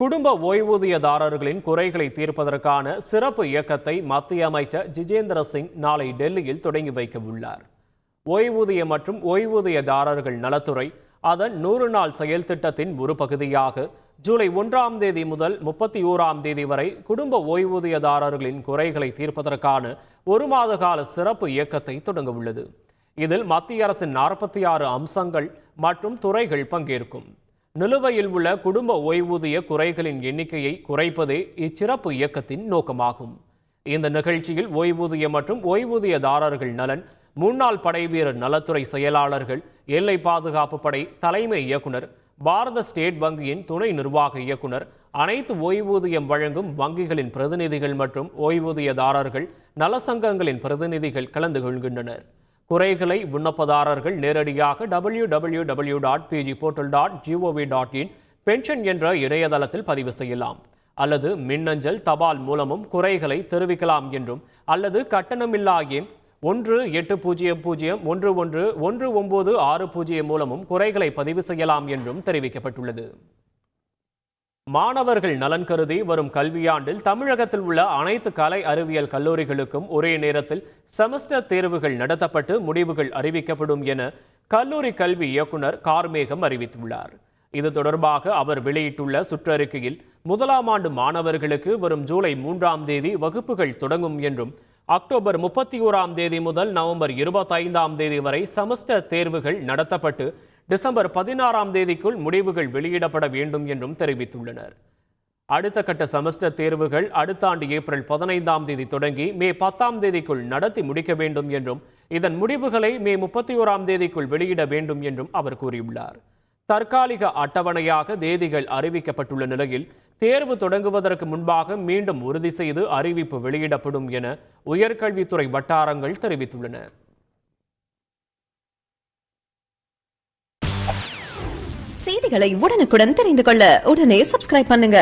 குடும்ப ஓய்வூதியதாரர்களின் குறைகளை தீர்ப்பதற்கான சிறப்பு இயக்கத்தை மத்திய அமைச்சர் ஜிதேந்திர சிங் நாளை டெல்லியில் தொடங்கி வைக்க உள்ளார். ஓய்வூதிய மற்றும் ஓய்வூதியதாரர்கள் நலத்துறை அதன் 100 நாள் செயல் திட்டத்தின் ஒரு பகுதியாக ஜூலை 1ஆம் தேதி முதல் 31ஆம் தேதி வரை குடும்ப ஓய்வூதியதாரர்களின் குறைகளை தீர்ப்பதற்கான ஒரு மாத கால சிறப்பு இயக்கத்தை தொடங்க உள்ளது. இதில் மத்திய அரசின் 46 அம்சங்கள் மற்றும் துறைகள் பங்கேற்கும். நிலுவையில் உள்ள குடும்ப ஓய்வூதிய குறைகளின் எண்ணிக்கையை குறைப்பதே இச்சிறப்பு இயக்கத்தின் நோக்கமாகும். இந்த நிகழ்ச்சியில் ஓய்வூதிய மற்றும் ஓய்வூதியதாரர்கள் நலன், முன்னாள் படைவீரர் நலத்துறை செயலாளர்கள், எல்லை பாதுகாப்பு படை தலைமை இயக்குனர், பாரத ஸ்டேட் வங்கியின் துணை நிர்வாக இயக்குனர், அனைத்து ஓய்வூதியம் வழங்கும் வங்கிகளின் பிரதிநிதிகள் மற்றும் ஓய்வூதியதாரர்கள் நலசங்கங்களின் பிரதிநிதிகள் கலந்து கொள்கின்றனர். குறைகளை விண்ணப்பதாரர்கள் நேரடியாக www.pgportal.gov.in பென்ஷன் என்ற இணையதளத்தில் பதிவு செய்யலாம். அல்லது மின்னஞ்சல் தபால் மூலமும் குறைகளை தெரிவிக்கலாம் என்றும், அல்லது கட்டணமில்லா எண் 1800111960 மூலமும் குறைகளை பதிவு செய்யலாம் என்றும் தெரிவிக்கப்பட்டுள்ளது. மாணவர்கள் நலன் கருதி வரும் கல்வியாண்டில் தமிழகத்தில் உள்ள அனைத்து கலை அறிவியல் கல்லூரிகளுக்கும் ஒரே நேரத்தில் செமஸ்டர் தேர்வுகள் நடத்தப்பட்டு முடிவுகள் அறிவிக்கப்படும் என கல்லூரி கல்வி இயக்குனர் கார்மேகம் அறிவித்துள்ளார். இது தொடர்பாக அவர் வெளியிட்டுள்ள சுற்றறிக்கையில், முதலாம் ஆண்டு மாணவர்களுக்கு வரும் ஜூலை 3ஆம் தேதி வகுப்புகள் தொடங்கும் என்றும், அக்டோபர் 31ஆம் தேதி முதல் நவம்பர் 25ஆம் தேதி வரை செமஸ்டர் தேர்வுகள் நடத்தப்பட்டு டிசம்பர் 16ஆம் தேதிக்குள் முடிவுகள் வெளியிடப்பட வேண்டும் என்றும் தெரிவித்துள்ளனர். அடுத்த கட்ட செமஸ்டர் தேர்வுகள் அடுத்த ஆண்டு ஏப்ரல் 15ஆம் தேதி தொடங்கி மே 10ஆம் தேதிக்குள் நடத்தி முடிக்க வேண்டும் என்றும், இதன் முடிவுகளை மே 31ஆம் தேதிக்குள் வெளியிட வேண்டும் என்றும் அவர் கூறியுள்ளார். தற்காலிக அட்டவணையாக தேதிகள் அறிவிக்கப்பட்டுள்ள நிலையில் தேர்வு தொடங்குவதற்கு முன்பாக மீண்டும் உறுதி செய்து அறிவிப்பு வெளியிடப்படும் என உயர்கல்வித்துறை வட்டாரங்கள் தெரிவித்துள்ளன. செய்திகளை உடனுக்குடன் தெரிந்து கொள்ள உடனே சப்ஸ்கிரைப் பண்ணுங்க.